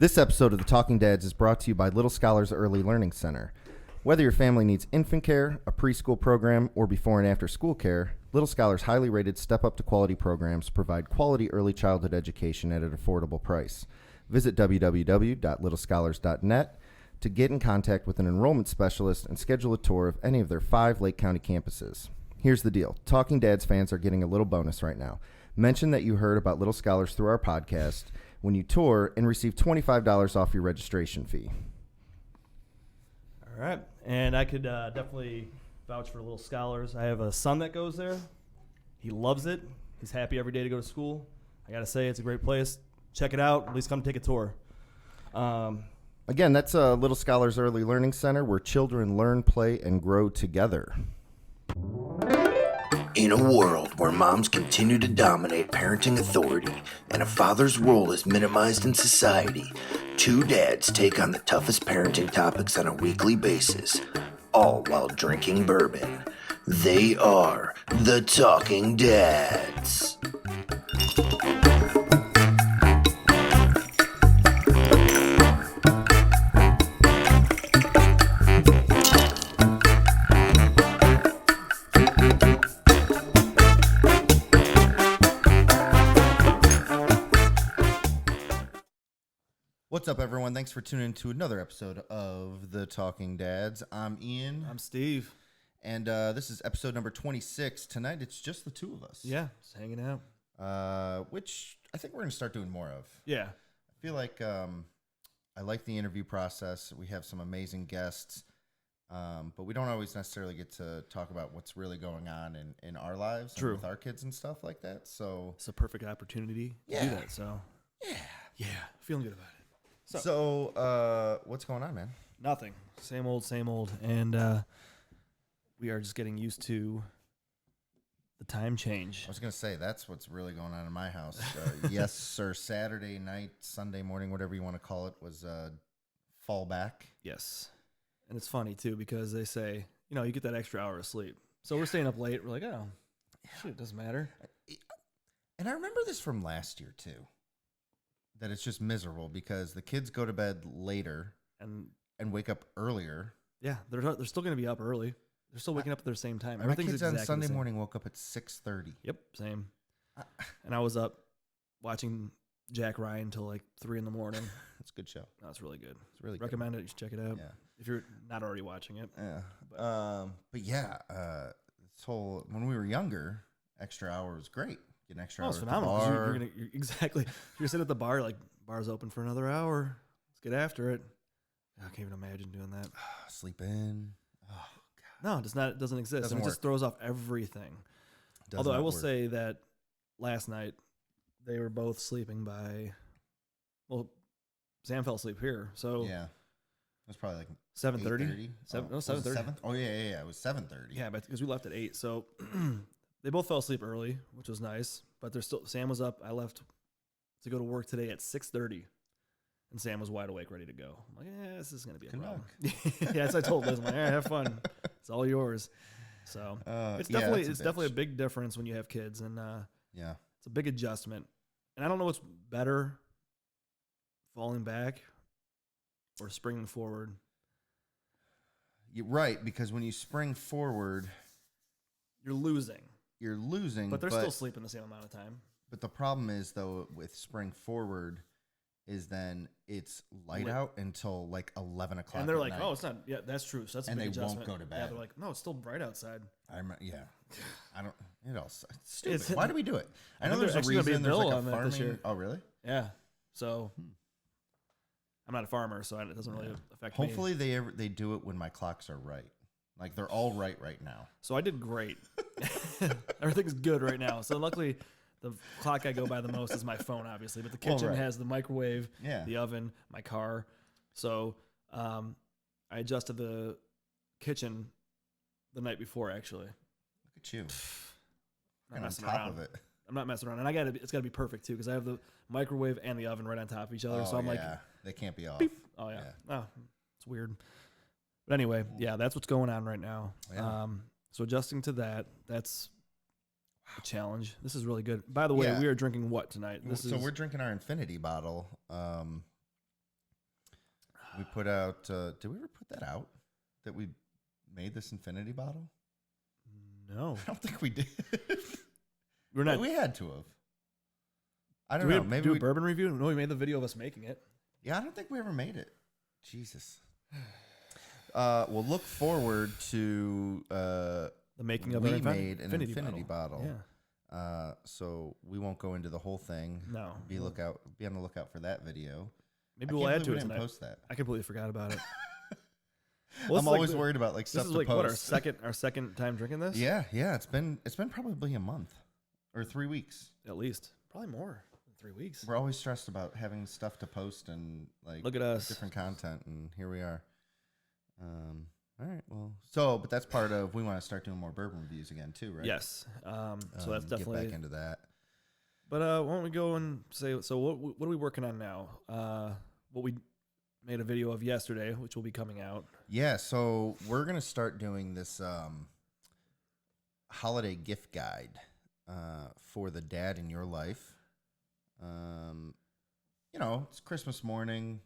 This episode of The Talking Dads is brought to you by Little Scholars Early Learning Center. Whether your family needs infant care, a preschool program, or before and after school care, Little Scholars' highly rated Step Up to Quality programs provide quality early childhood education at an affordable price. Visit www.littlescholars.net to get in contact with an enrollment specialist and schedule a tour of any of their 5 Lake County campuses. Here's the deal. Talking Dads fans are getting a little bonus right now. Mention that you heard about Little Scholars through our podcast when you tour and receive $25 off your registration fee. All right. And I could definitely vouch for Little Scholars. I have a son that goes there. He loves it. He's happy every day to go to school. I got to say, it's a great place. Check it out. At least come take a tour. Again, that's Little Scholars Early Learning Center, where children learn, play, and grow together. In a world where moms continue to dominate parenting authority and a father's role is minimized in society, 2 dads take on the toughest parenting topics on a weekly basis, all while drinking bourbon. They are the Talking Dads. What's up, everyone? Thanks for tuning in to another episode of The Talking Dads. I'm Ian. I'm Steve. And this is episode number 26. Tonight, it's just the two of us. Yeah, just hanging out. Which I think we're going to start doing more of. Yeah. I feel like I like the interview process. We have some amazing guests, but we don't always necessarily get to talk about what's really going on in our lives and with our kids and stuff like that. So it's a perfect opportunity to do that. So yeah, feeling good about it. So what's going on, man? Nothing. Same old. And we are just getting used to the time change. I was going to say, that's what's really going on in my house. Yes, sir. Saturday night, Sunday morning, whatever you want to call it, was fall back. Yes. And it's funny, too, because they say, you get that extra hour of sleep. So we're staying up late. We're like, oh, shit, it doesn't matter. And I remember this from last year, too. That it's just miserable because the kids go to bed later and wake up earlier. Yeah, they're still going to be up early. They're still waking up at the same time. My kids on Sunday morning woke up at 6:30. Yep, same. And I was up watching Jack Ryan until like 3 in the morning. It's a good show. No, it's really good. It's really recommend good. it. You should check it out. Yeah. If you're not already watching it. Yeah. But yeah, this whole when we were younger, extra hour was great. Get an extra hour it's at phenomenal. the bar. You're exactly. You're sitting at the bar, like bar's open for another hour. Let's get after it. I can't even imagine doing that. Sleep in. Oh God. No, it doesn't exist. It just throws off everything. Although I will say that last night they were both sleeping by. Well, Sam fell asleep here, so yeah, it was probably like 7:30. 7:30. Oh yeah. It was 7:30. Yeah, but because we left at 8, so. They both fell asleep early, which was nice, but Sam was up. I left to go to work today at 6:30, and Sam was wide awake, ready to go. I'm like, this is going to be a problem. Yeah, as I told Liz, I'm like, have fun. It's all yours. So it's definitely a big difference when you have kids, and it's a big adjustment. And I don't know what's better, falling back or springing forward. You're right, because when you spring forward, you're losing. But they're still sleeping the same amount of time. But the problem is, though, with spring forward is then it's light out until like 11 o'clock. And they're like, night. oh, it's not. Yeah, that's true. So that's a big adjustment. And they won't go to bed. Yeah, they're like, no, it's still bright outside. I don't. It all it's stupid. Why do we do it? I know there's a reason. There's like a farming. This year. Oh, really? Yeah. So I'm not a farmer, so it doesn't really affect Hopefully me. Hopefully they do it when my clocks are right. Like, they're all right now. So I did great. Everything's good right now. So luckily, the clock I go by the most is my phone, obviously. But the kitchen has the microwave, the oven, my car. So I adjusted the kitchen the night before, actually. Look at you. I'm not messing on top around. of it. I'm not messing around. And it's got to be perfect, too, because I have the microwave and the oven right on top of each other. So I'm like, they can't be off. Beep. Oh, yeah. Oh, it's weird. But anyway, that's what's going on right now. Yeah. So adjusting to that's a challenge. This is really good. By the way, we are drinking what tonight? So we're drinking our Infinity bottle. We put out. Did we ever put that out? That we made this infinity bottle? No, I don't think we did. we're not. We had to have. I Do don't we know. have, Maybe do we. a bourbon review? No, we made the video of us making it. Yeah, I don't think we ever made it. Jesus. We'll look forward to. The making of We our made an infinity bottle. Yeah. So we won't go into the whole thing. No. Be on the lookout for that video. Maybe I we'll can't add to believe it we didn't tonight. post that. I completely forgot about it. I'm always worried about like This stuff is to like post. what our second time drinking this? Yeah. It's been probably a month or 3 weeks. At least probably more than 3 weeks. We're always stressed about having stuff to post and like Look at us. different content, and here we are. All right, well, but that's part of we want to start doing more bourbon reviews again too, right? Yes. So that's definitely. get back into that. But why don't we go and say? So what are we working on now? What we made a video of yesterday, which will be coming out. Yeah, so we're gonna start doing this holiday gift guide for the dad in your life. It's Christmas morning.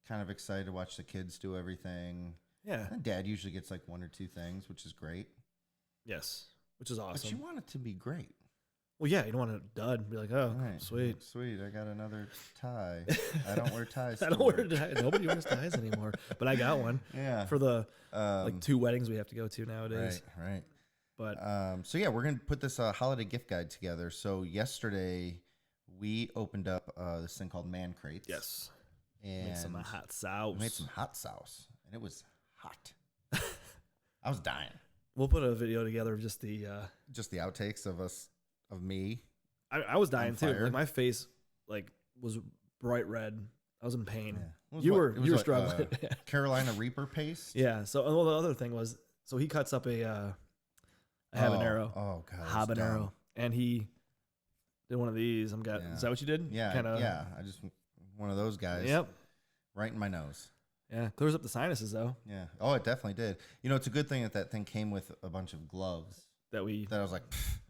Kind of excited to watch the kids do everything. Yeah. And dad usually gets like 1 or 2 things, which is great. Yes. Which is awesome. But you want it to be great. Well, yeah, you don't want to dud and be like, oh, Right. sweet. Sweet. I got another tie. I don't wear ties. I to don't wear work. ties. Nobody wears ties anymore. But I got one Yeah. for the Um, 2 weddings we have to go to nowadays. Right. But So yeah, we're gonna put this holiday gift guide together. So yesterday we opened up this thing called Man Crates. yes, And make some hot sauce. we made some hot sauce, and it was hot. I was dying. We'll put a video together of just the. Just the outtakes of me. I was dying too. fire. Like my face was bright red. I was in pain. Yeah. It was You what- were it was you were what, struggling. Carolina Reaper paste. Yeah. So the other thing was, so he cuts up a habanero, Oh god, it was habanero, dumb. and he did one of these. Yeah. Is that what you did? Yeah, Kinda, yeah. I just one of those guys. Yep. Right in my nose. Yeah. Clears up the sinuses though. Yeah. Oh, it definitely did. It's a good thing that thing came with a bunch of gloves. That we That I was like,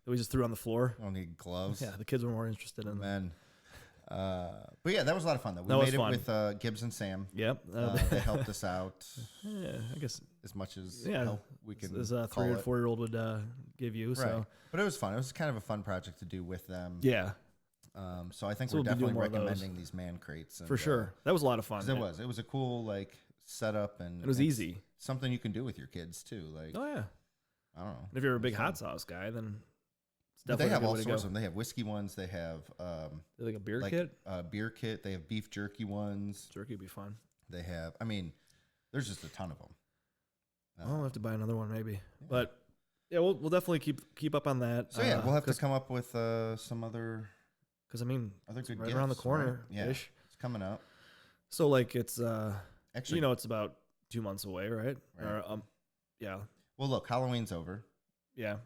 just threw on the floor. I don't need gloves. Yeah. The kids were more interested in them. Man. But yeah, that was a lot of fun though. We That was made it fun. with Gibbs and Sam. Yep. They helped us out yeah. I guess. as much as Yeah. help we can. As a call 3 or it. 4 year old would give you. Right. So But it was fun. It was kind of a fun project to do with them. yeah, So I think So we're we'll be doing definitely more of those. recommending these man crates. And, for sure. That was a lot of fun. 'cause it was a cool like setup, and It was it's easy. Something you can do with your kids too. Like Oh yeah. I don't know. And if you're a big Fun. hot sauce guy, then it's But definitely they have a good all way to sorts go. of them. They have whiskey ones. They have Like a beer like kit. beer kit. They have beef jerky ones. Jerky would be fun. They have. I mean, there's just a ton of them. I'll have to buy another one maybe. But yeah, we'll definitely keep up on that. So yeah, we'll have to come up with some other because I mean good it's right around the gifts, corner right? Yeah, ish. it's coming up. So like it's Actually, it's about 2 months away, right? Right. Or yeah. well, look, Halloween's over, Yeah.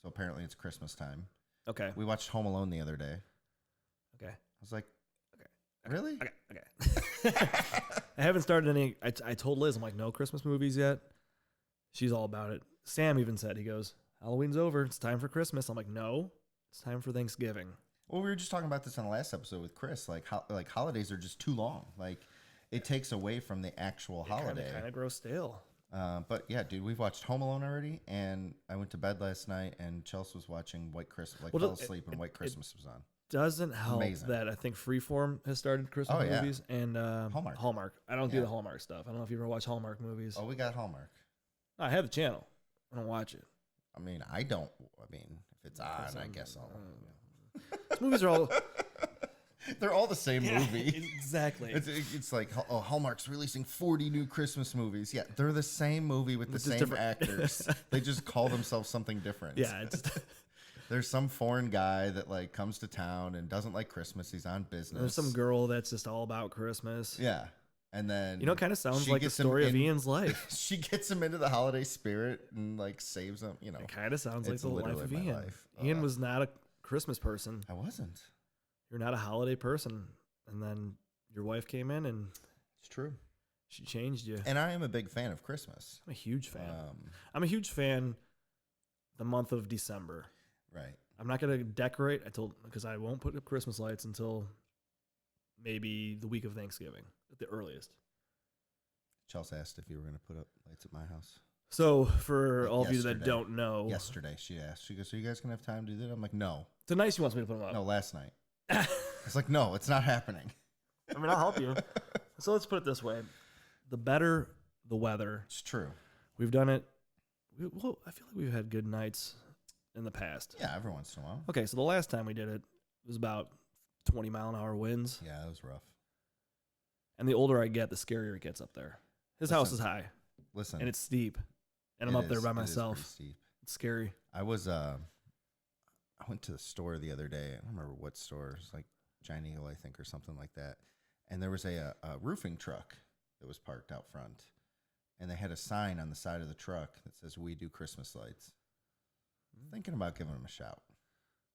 so apparently it's Christmas time. Okay. We watched Home Alone the other day. Okay. I was like, Okay. really? Okay. I haven't started any. I told Liz, I'm like, no Christmas movies yet. She's all about it. Sam even said, he goes, Halloween's over. It's time for Christmas. I'm like, no, it's time for Thanksgiving. Well, we were just talking about this on the last episode with Chris. Like, holidays are just too long. Like, it takes away from the actual holiday. Kind of grow stale. But yeah, dude, we've watched Home Alone already, and I went to bed last night, and Chelsea was watching White Christmas. Like, Well, fell it- asleep, and White Christmas was on. Doesn't help Amazing. that I think Freeform has started Christmas Oh, yeah. movies and Hallmark. I don't do Yeah. the Hallmark stuff. I don't know if you ever watch Hallmark movies. Oh, we got Hallmark. I have the channel. I don't watch it. I mean, I don't. I mean, if it's on, I guess I'll. These movies are all They're all the same movie. Exactly. It's like, oh, Hallmark's releasing 40 new Christmas movies. Yeah, they're the same movie with the It's just same different. actors. They just call themselves something different. Yeah, it's There's some foreign guy that like comes to town and doesn't like Christmas. He's on business. there's some girl that's just all about Christmas. Yeah. And then It kind of sounds she like the gets him story of in- Ian's life. She gets him into the holiday spirit and like saves him. It kind of sounds like it's the life literally of my Ian. life. Ian was not a Christmas person. I wasn't. You're not a holiday person. And then your wife came in and It's true. she changed you. And I am a big fan of Christmas. I'm a huge fan. I'm a huge fan the month of December. Right. I'm not going to decorate because I won't put up Christmas lights until maybe the week of Thanksgiving at the earliest. Chelsea asked if you were going to put up lights at my house. So for Like all of you that yesterday. don't know, Yesterday, she asked. She goes, "So you guys going to have time to do that?" I'm like, "No. tonight she wants me to put them up. No, last night." It's like, "No, it's not happening." I mean, I'll help you. So let's put it this way. The better the weather. It's true. We've done it. Well, I feel like we've had good nights in the past. Yeah, every once in a while. Okay, so the last time we did it was about 20-mile-an-hour winds. Yeah, it was rough. And the older I get, the scarier it gets up there. His house is high, Listen, and it's steep. And I'm it up there is- by it is myself. pretty steep. It's scary. I was I went to the store the other day. I don't remember what store. It was like Giant Eagle, I think, or something like that. And there was a roofing truck that was parked out front, and they had a sign on the side of the truck that says, "We do Christmas lights." Thinking about giving them a shout.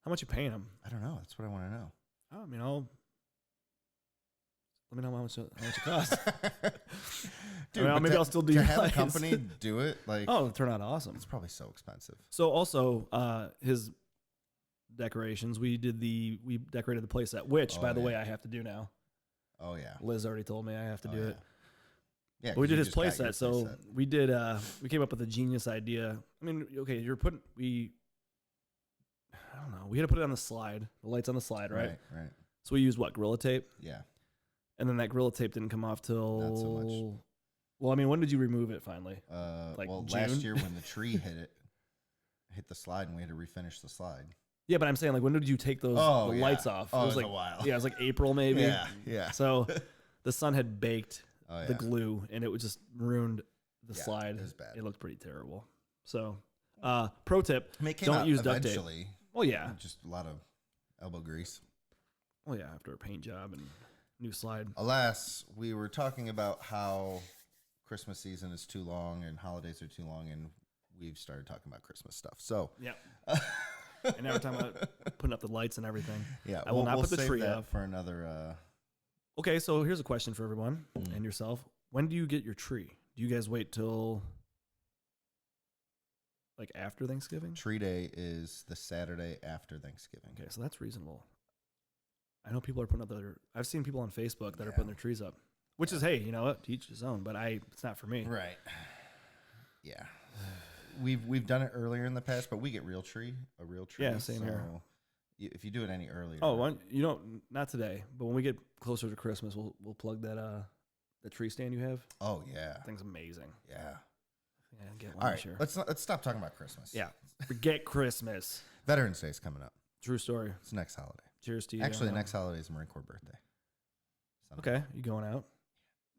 How much you paying him? I don't know. That's what I want to know. I mean, let me know how much it costs. Dude, I mean, but maybe I'll still do to your have a lights. company do it. Like, Oh, it'll turn out awesome. it's probably so expensive. So also, his decorations, we decorated the place at, which, Oh, by the yeah. way, I have to do now. Oh yeah. Liz already told me I have to Oh, do yeah. it. Yeah, But we 'cause did you his just got place your set. So playset. we came up with a genius idea. I mean, okay, I don't know. We had to put it on the slide, the lights on the slide, right? Right. So we used what? Gorilla tape? Yeah. And then that Gorilla tape didn't come off till. Not so much. Well, I mean, when did you remove it finally? Like Well, June? last year when the tree hit the slide, and we had to refinish the slide. Yeah, but I'm saying, like, when did you take those Oh, the yeah. lights off? Oh, it was like a while. Yeah, it was like April maybe. Yeah. So the sun had baked Oh, yeah. the glue, and it would just ruined the Yeah, slide. it was bad. It looked pretty terrible. So, pro tip: I mean, it came don't out use duct tape. eventually. Well, yeah. Just a lot of elbow grease. Well, yeah. After a paint job and new slide. Alas, we were talking about how Christmas season is too long and holidays are too long, and we've started talking about Christmas stuff. So, Yeah. And now we're talking about putting up the lights and everything. yeah, I will not put the save tree that up. for another. Okay, so here's a question for everyone Mm. and yourself. When do you get your tree? Do you guys wait till like after Thanksgiving? Tree Day is the Saturday after Thanksgiving. Okay, so that's reasonable. I know people are putting up I've seen people on Facebook that are Yeah. putting their trees up, which is, hey, you know what? To each his own, but it's not for me. Right. Yeah. We've done it earlier in the past, but we get a real tree. Yeah, same here. so if you do it any earlier. Oh, not today, but when we get closer to Christmas, we'll plug that the tree stand you have. Oh yeah. That thing's amazing. Yeah. I think I get one All right. this year. Let's stop talking about Christmas. Yeah, forget Christmas. Veterans Day is coming up. True story. It's next holiday. Cheers to you. Actually, on the that. next holiday is Marine Corps birthday. Sunday. Okay, you going out?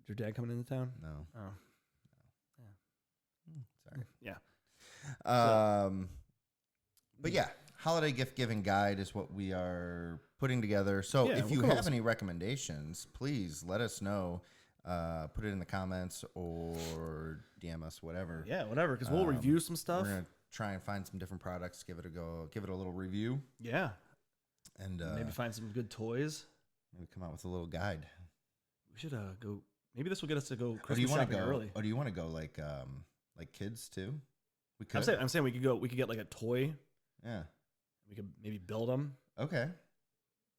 Is your dad coming into town? No. Oh, Sorry. yeah. But yeah, holiday gift giving guide is what we are putting together. So Yeah, if we'll you come up have with any recommendations, please let us know. Put it in the comments or DM us, whatever. Yeah, whatever. Because we'll review some stuff. We're gonna try and find some different products, give it a go, give it a little review, Yeah, and maybe find some good toys. maybe come out with a little guide. We should go. Maybe this will get us to go Or do Christmas you want shopping to go? early. Or do you want to go like kids too? We could. I'm saying we could go. We could get like a toy. Yeah. We could maybe build them, Okay.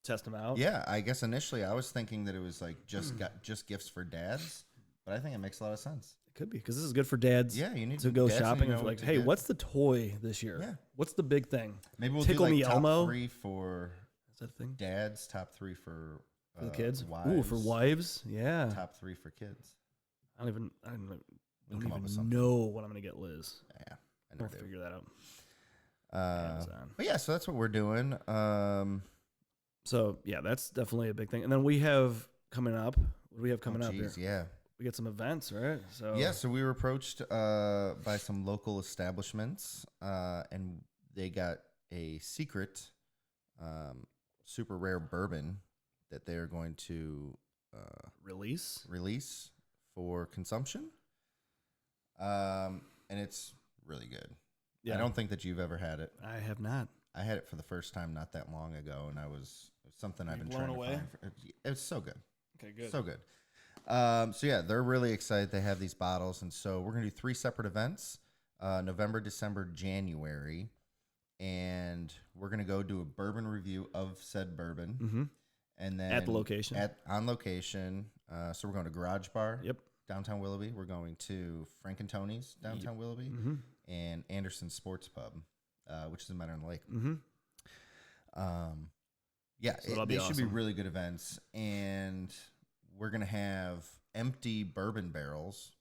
test them out. Yeah, I guess initially I was thinking that it was like just gifts for dads, but I think it makes a lot of sense. It could be because this is good for dads. Yeah, you need to go dads need to shopping know and what like, to hey, get. what's the toy this year? Yeah. What's the big thing? Maybe we'll Tickle do like Me top Elmo? 3 for Is that a thing dads, top 3 for for the kids? wives, Ooh, for wives. Yeah. top 3 for kids. I don't We'll come up with even something. know what I'm gonna get Liz. Yeah, I know. We'll they- figure that out. Amazon. But yeah, so that's what we're doing. So yeah, that's definitely a big thing. And then we have coming up. What do we have coming up here? Yeah. We get some events, right? So Yeah, so we were approached by some local establishments, and they got a secret, super rare bourbon that they are going to release. for consumption. And it's really good. Yeah, I don't think that you've ever had it. I have not. I had it for the first time not that long ago, and it was something I've You been blown trying away? to find. It was so good. Okay, good. So good. So yeah, they're really excited. They have these bottles, and so we're gonna do 3 separate events: November, December, January, and we're gonna go do a bourbon review of said bourbon, Mm-hmm. And then At the location. On location. So we're going to Garage Bar. Yep. Downtown Willoughby. We're going to Frank and Tony's downtown Willoughby, Mm-hmm. and Anderson Sports Pub, which is in Matter on the Lake. Mm-hmm. Yeah, So they should be awesome. really good events, and we're gonna have empty bourbon barrels.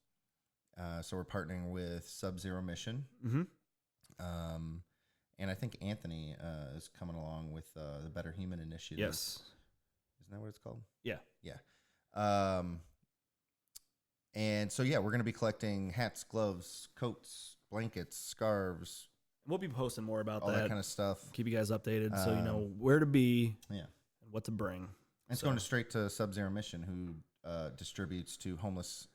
So we're partnering with Sub-Zero Mission, Mm-hmm. and I think Anthony is coming along with the Better Human Initiative. Yes. Isn't that what it's called? Yeah. Yeah. And so, yeah, we're going to be collecting hats, gloves, coats, blankets, scarves, We'll be posting more about all that kind of stuff. Keep you guys updated so you know where to be Yeah. and what to bring. And it's going straight to Sub-Zero Mission, who distributes to homeless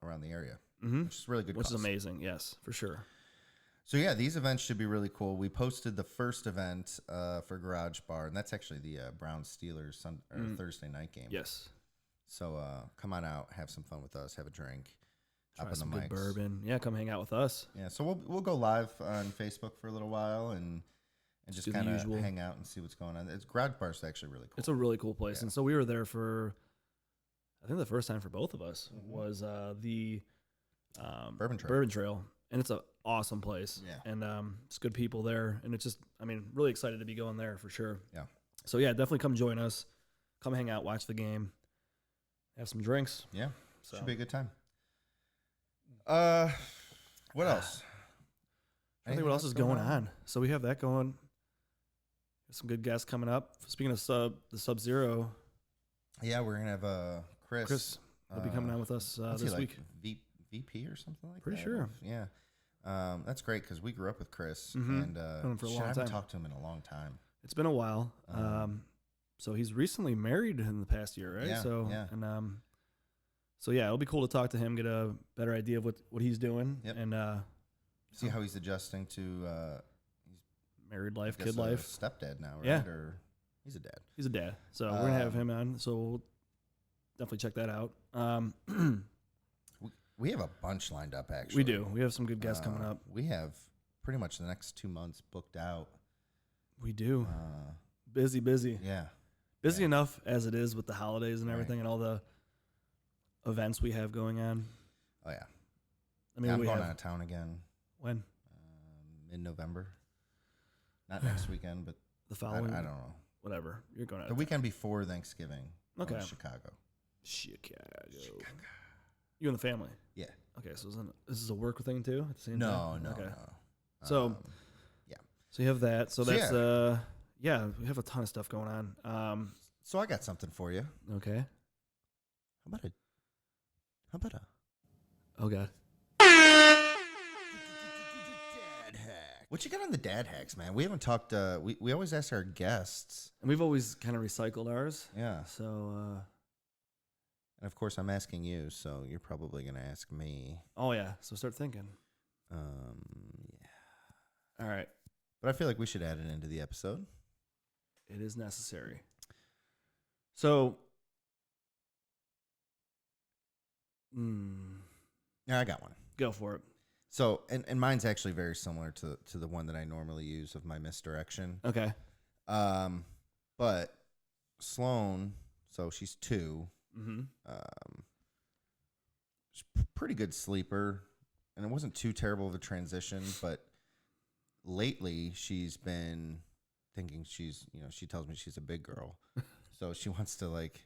around the area, Mm-hmm. which is really good. Which cause. is amazing. Yes, for sure. So, yeah, these events should be really cool. We posted the first event for Garage Bar, and that's actually the Browns Steelers Thursday night game. Yes. So come on out, have some fun with us, have a drink, Try up in some the good mics. bourbon. Yeah, come hang out with us. Yeah, so we'll go live on Facebook for a little while and just do the kind of usual. hang out and see what's going on. It's Garage Bar is actually really cool. It's a really cool place. Yeah. And so we were there for, I think the first time for both of us Mhm. was the Bourbon Trail. Bourbon Trail. And it's an awesome place. Yeah. And it's good people there. And it's just, I mean, really excited to be going there for sure. Yeah. So yeah, definitely come join us. Come hang out, watch the game, have some drinks. Yeah, So should be a good time. What else? I think what else is going on. So we have that going. Some good guests coming up. Speaking of the Sub-Zero, Yeah, we're gonna have Chris. will be coming on with us what's he this like, week. VP or something like Pretty that. sure. Yeah. That's great because we grew up with Chris, Mhm. and Known him for a shit, long I haven't time. talked to him in a long time. It's been a while. So he's recently married in the past year, right? Yeah, So yeah. and so yeah, it'll be cool to talk to him, get a better idea of what he's doing, Yep. and See how he's adjusting to married life, I guess kid life. stepdad now, right? Yeah. Or he's a dad. He's a dad, so we're gonna have him on. So we'll definitely check that out. We have a bunch lined up, actually. We do. We have some good guests coming up. We have pretty much the next 2 months booked out. We do. Busy. Yeah. Busy Yeah. enough as it is with the holidays and Right. everything and all the events we have going on. Oh, yeah. I mean, I'm we going have out of town again when mid-November. Not next weekend, but the I following. don't know. Whatever. You're going out. The weekend before Thanksgiving. I'm Okay. in Chicago. Chicago. You and the family. Yeah. Okay, so this is a work thing too at the same No, time. no, Okay. no. So- So you have that. So So that's yeah, we have a ton of stuff going on. So I got something for you. Okay. How about a Oh god. dad hack? What you got on the dad hacks, man? We haven't talked. We always ask our guests. And we've always kind of recycled ours. Yeah. So And of course, I'm asking you, so you're probably gonna ask me. oh yeah. So start thinking. Yeah. All right. But I feel like we should add it into the episode. It is necessary. So Yeah, I got one. go for it. So, and mine's actually very similar to the one that I normally use of my misdirection. Okay. But Sloan, so she's 2. Mm-hmm. She's pretty good sleeper, and it wasn't too terrible of a transition. But lately, she's been thinking she tells me she's a big girl, so she wants to like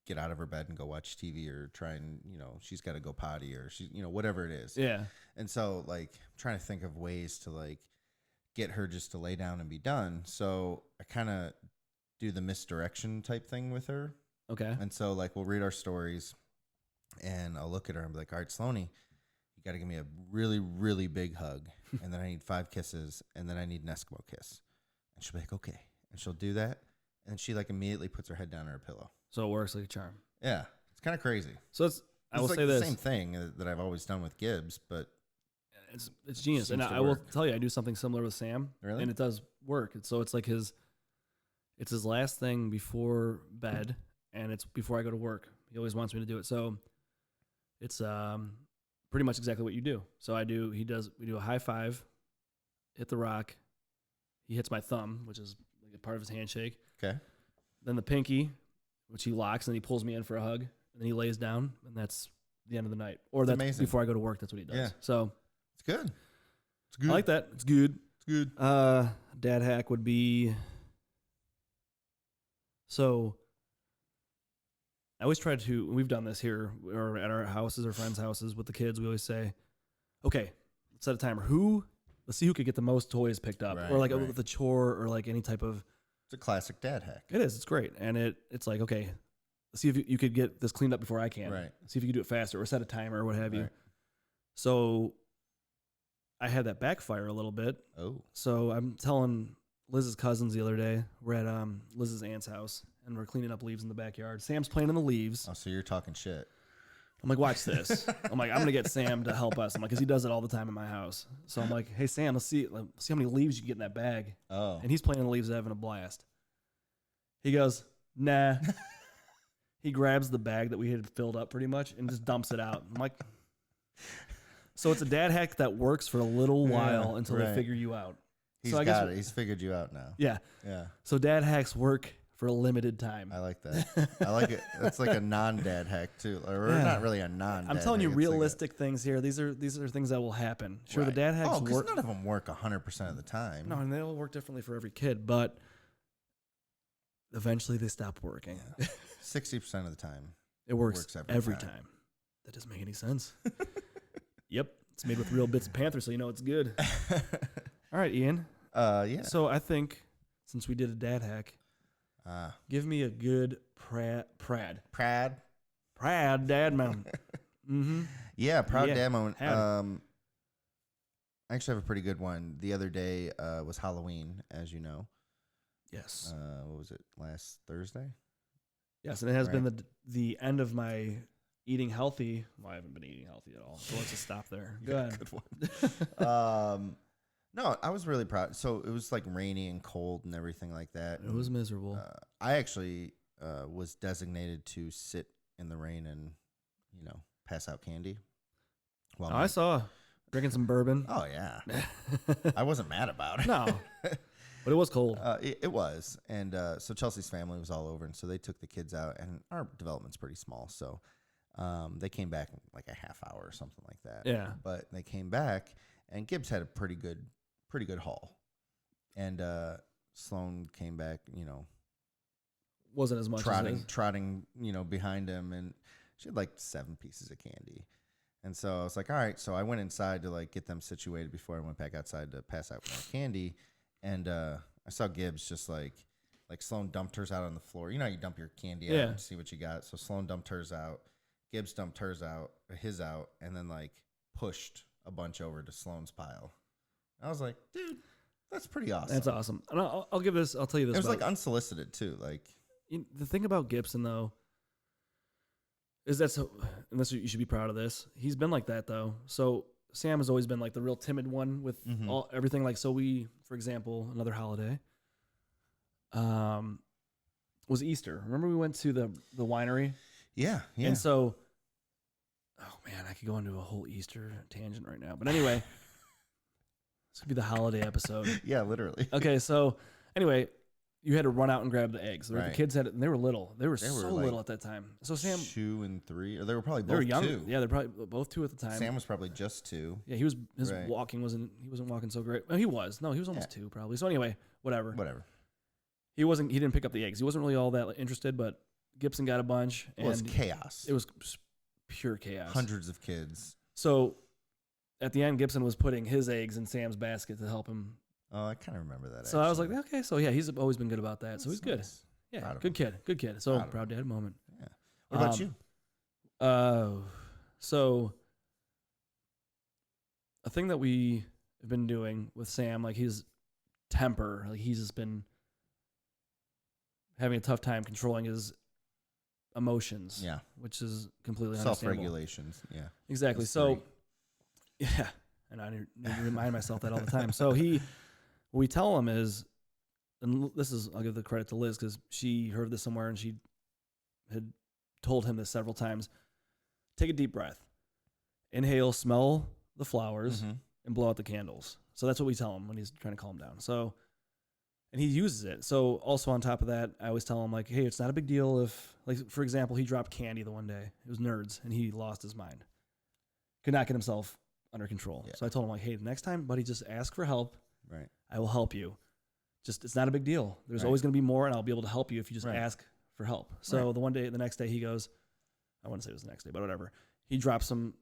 get out of her bed and go watch TV or try and she's got to go potty or she whatever it is. Yeah. And so, like, I'm trying to think of ways to, like, get her just to lay down and be done. So I kind of do the misdirection type thing with her. Okay. And so, like, we'll read our stories, and I'll look at her and be like, all right, Sloaney, you got to give me a really, really big hug. And then I need 5 kisses, and then I need an Eskimo kiss. And she'll be like, okay. And she'll do that. And she, like, immediately puts her head down on her pillow. So it works like a charm. Yeah. It's kind of crazy. So I will like say the this. same thing that I've always done with Gibbs, but It's genius, and Seems to I will work. tell you, I do something similar with Sam, Really? and it does work. So it's like his last thing before bed, and it's before I go to work. He always wants me to do it, so it's pretty much exactly what you do. So we do a high five, hit the rock. He hits my thumb, which is like a part of his handshake. okay. Then the pinky, which he locks and then he pulls me in for a hug and then he lays down and that's the end of the night. Or that's amazing. before I go to work. That's what he does. Yeah. So It's good. It's good. I like that. It's good. It's good. Dad hack would be, so I always try to, we've done this here or at our houses or friends' houses with the kids. We always say, okay, let's set a timer. Let's see who could get the most toys picked up, Right, or like right. with a chore or like any type of. It's a classic dad hack. It is. It's great, and it's like, okay, let's see if you could get this cleaned up before I can. Right. See if you can do it faster, or set a timer, or what have you. Right. So I had that backfire a little bit. Oh. So I'm telling Liz's cousins the other day, we're at Liz's aunt's house, and we're cleaning up leaves in the backyard. Sam's playing in the leaves. Oh, so you're talking shit. I'm like, watch this. I'm like, I'm going to get Sam to help us. I'm like, because he does it all the time in my house. So I'm like, hey, Sam, let's see how many leaves you can get in that bag. Oh. And he's playing in the leaves, having a blast. He goes, nah. He grabs the bag that we had filled up pretty much and just dumps it out. I'm like, so it's a dad hack that works for a little while until they figure you out. He's so I got guess, it. He's figured you out now. Yeah. Yeah. So dad hacks work for a limited time. I like that. I like it. That's like a non-dad hack too, or Yeah. not really a non. I'm telling you realistic things here. These are things that will happen. Sure, the dad hacks because work. none of them work 100% of the time. No, and they all work differently for every kid, but eventually they stop working. 60% of the time. It works every time. time. That doesn't make any sense. Yep. It's made with real bits of Panther, so you know it's good. All right, Ian. Yeah. So I think since we did a dad hack, give me a good Prad dad moment. Mm-hmm. Yeah, proud Yeah, dad moment. had I actually have a pretty good one. The other day was Halloween, as you know. Yes. What was it? Last Thursday? Yes, and it has been the end of my eating healthy. Well, I haven't been eating healthy at all, so let's just stop there. Go ahead. Good one. No, I was really proud. So it was like rainy and cold and everything like that. It was miserable. I actually was designated to sit in the rain and, pass out candy. Well, I saw drinking some bourbon. Oh, yeah. I wasn't mad about it. No, but it was cold. It was. And so Chelsea's family was all over. And so they took the kids out. And our development's pretty small. So they came back in like a half hour or something like that. Yeah. But they came back. And Gibbs had a pretty good haul. And Sloan came back, Wasn't as much trotting, behind him. And she had like 7 pieces of candy. And so I was like, all right. So I went inside to like get them situated before I went back outside to pass out more candy. And I saw Gibbs just like Sloan dumped hers out on the floor. You know how you dump your candy out and see what you got. So Sloan dumped hers out. Gibbs dumped his out, and then like pushed a bunch over to Sloan's pile. I was like, dude, that's pretty awesome. That's awesome. And I'll tell you this. It was like unsolicited too. Like the thing about Gibson though is and this you should be proud of this. He's been like that though. So Sam has always been like the real timid one with everything. Like, so we, for example, another holiday, was Easter. Remember we went to the winery? Yeah. And so, oh man, I could go into a whole Easter tangent right now. But anyway, this could be the holiday episode. Yeah, literally. Okay, so anyway, you had to run out and grab the eggs. The kids had it, and they were little. They were so like little at that time. So Sam, 2 and 3, or they were probably both they were young. 2. Yeah, they're probably both 2 at the time. Sam was probably just 2. Yeah, his walking wasn't walking so great. Well, he was almost 2 probably. So anyway, whatever. He didn't pick up the eggs. He wasn't really all that interested, but Gibson got a bunch. And it was chaos. It was pure chaos. Hundreds of kids. So at the end, Gibson was putting his eggs in Sam's basket to help him. Oh, I kind of remember that. So I was like, okay. So yeah, he's always been good about that. So he's good. Nice. Yeah, good kid. So proud dad moment. Yeah. What about you? So a thing that we have been doing with Sam, like his temper, like he's just been having a tough time controlling his emotions. Yeah. Which is completely understandable. Self-regulations. Yeah. Exactly. So, yeah. And I need to remind myself that all the time. So what we tell him is, and I'll give the credit to Liz because she heard this somewhere and she had told him this several times. Take a deep breath. Inhale, smell the flowers, and blow out the candles. So that's what we tell him when he's trying to calm down. So And he uses it. So also on top of that, I always tell him like, hey, it's not a big deal if, like, for example, he dropped candy the one day. It was Nerds, and he lost his mind. Could not get himself under control. Yeah. So I told him like, hey, the next time, buddy, just ask for help. Right. I will help you. Just, it's not a big deal. There's always going to be more, and I'll be able to help you if you just ask for help. So the next day he goes, I wouldn't say it was the next day, but whatever. He dropped some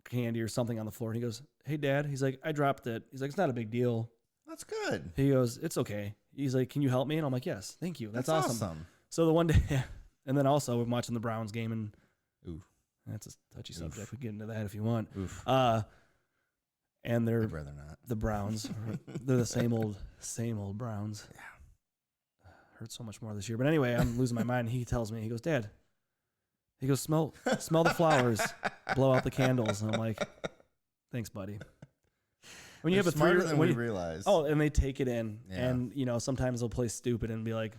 candy or something on the floor, and he goes, hey, Dad. He's like, I dropped it. He's like, it's not a big deal. That's good. He goes, it's okay. He's like, can you help me? And I'm like, yes, thank you. That's awesome. So the one day, and then also we're watching the Browns game, and that's a touchy subject. We can get into that if you want. And they're I'd rather not. The Browns. They're the same old Browns. Yeah. Hurt so much more this year. But anyway, I'm losing my mind. He tells me, he goes, Dad, he goes, smell the flowers, blow out the candles. And I'm like, thanks, buddy. When you have a smarter than we realize. Oh, and they take it in, and sometimes they'll play stupid and be like,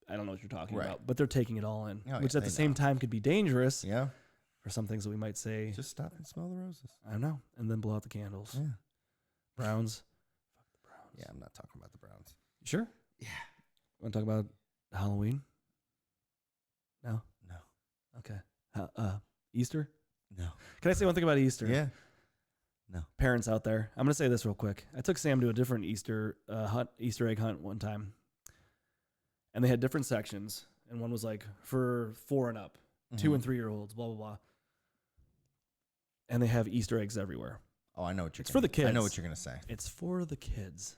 I don't know what you're talking about, but they're taking it all in, which at the same time could be dangerous. Yeah. For some things that we might say, just stop and smell the roses. I know, and then blow out the candles. Yeah. Browns. Fuck the Browns. Yeah, I'm not talking about the Browns. You sure? Yeah. Want to talk about Halloween? No. Okay. Easter? No. Can I say one thing about Easter? Yeah. No. Parents out there, I'm going to say this real quick. I took Sam to a different Easter egg hunt one time, and they had different sections, and one was like for 4 and up, 2 and 3-year-olds, blah, blah, blah. And they have Easter eggs everywhere. Oh, I know what you're It's for the kids. I know what you're going to say. It's for the kids.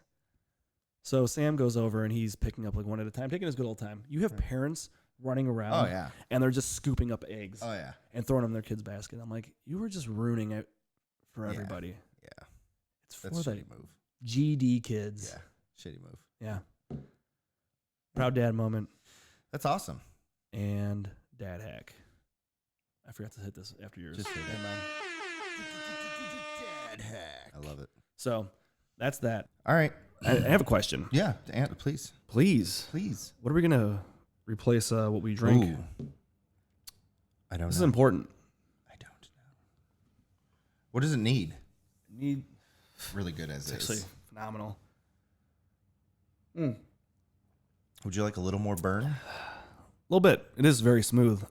So Sam goes over, and he's picking up like one at a time, taking his good old time. You have parents running around. Oh, yeah. And they're just scooping up eggs. Oh, yeah. And throwing them in their kids' basket. I'm like, you were just ruining it for everybody. Yeah. It's for That's the shitty move. GD kids. Yeah. Shitty move. Yeah. Proud dad moment. That's awesome. And dad hack. I forgot to hit this after yours. Just hit it. Dad hack. I love it. So that's that. All right. I have a question. Yeah. Please. Please. What are we going to replace what we drink? Ooh. I don't know. This is important. I don't know. What does it need? Need really good as it's is. Actually phenomenal. Would you like a little more burn? A little bit. It is very smooth.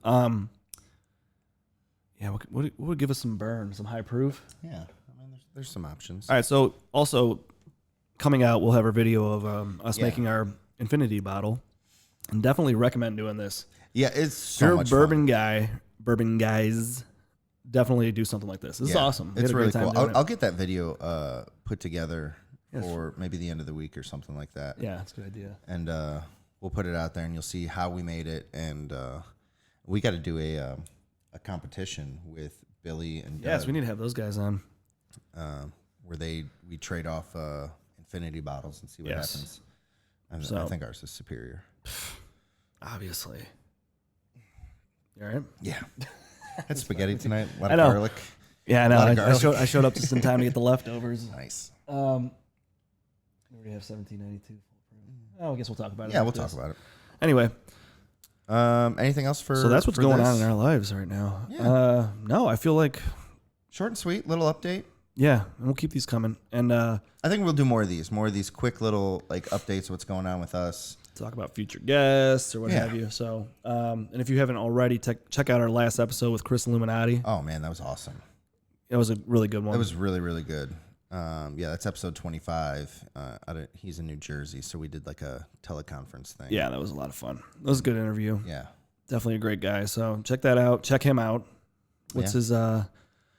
Yeah, what would give us some burn, some high proof? Yeah, I mean, there's some options. All right, so also coming out, we'll have a video of us making our infinity bottle, and definitely recommend doing this. Yeah, it's so You're much a bourbon fun. guy, bourbon guys. Definitely do something like this. This is awesome. It's really cool. I'll get that video put together for maybe the end of the week or something like that. Yeah, that's a good idea. And we'll put it out there, and you'll see how we made it. And we got to do a competition with Billy and Doug, yes, we need to have those guys on. Where we trade off infinity bottles and see what happens. I think ours is superior. Obviously. You all right? Yeah. Had spaghetti tonight. A lot of garlic. Yeah, I know. I showed up just in time to get the leftovers. Nice. We already have 1792. Oh, I guess we'll talk about it. Yeah, we'll talk about it. Anyway. Anything else for? So that's what's going on in our lives right now. Yeah. No, I feel like short and sweet little update. Yeah, and we'll keep these coming. And I think we'll do more of these quick little like updates of what's going on with us. Talk about future guests or what have you. So, and if you haven't already, check out our last episode with Chris Illuminati. Oh man, that was awesome. It was a really good one. It was really, really good. Yeah, that's episode 25. He's in New Jersey, so we did like a teleconference thing. Yeah, that was a lot of fun. It was a good interview. Yeah, definitely a great guy. So check that out. Check him out. What's his?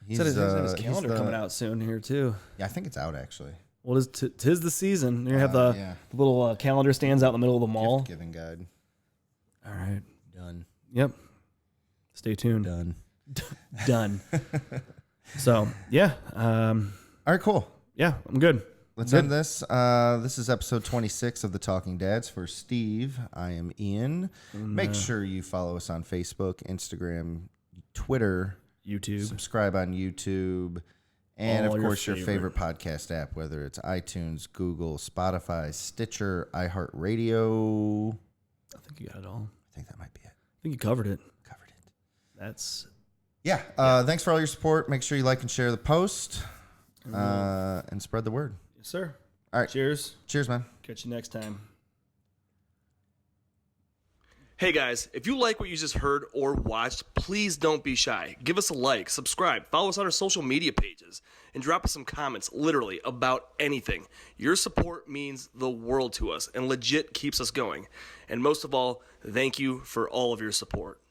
He's his calendar coming out soon here too. Yeah, I think it's out actually. Well, tis the season. You have the little calendar stands out in the middle of the mall. Gift giving guide. All right. Done. Yep. Stay tuned. Done. Done. So, yeah. All right, cool. Yeah, I'm good. Let's end this. This is episode 26 of The Talking Dads. For Steve, I am Ian. Make sure you follow us on Facebook, Instagram, Twitter, YouTube. Subscribe on YouTube. And, of course, your favorite podcast app, whether it's iTunes, Google, Spotify, Stitcher, iHeartRadio. I think you got it all. I think that might be it. I think you covered it. That's... Yeah. Thanks for all your support. Make sure you like and share the post and spread the word. Yes, sir. All right. Cheers. Cheers, man. Catch you next time. Hey guys, if you like what you just heard or watched, please don't be shy. Give us a like, subscribe, follow us on our social media pages, and drop us some comments, literally, about anything. Your support means the world to us and legit keeps us going. And most of all, thank you for all of your support.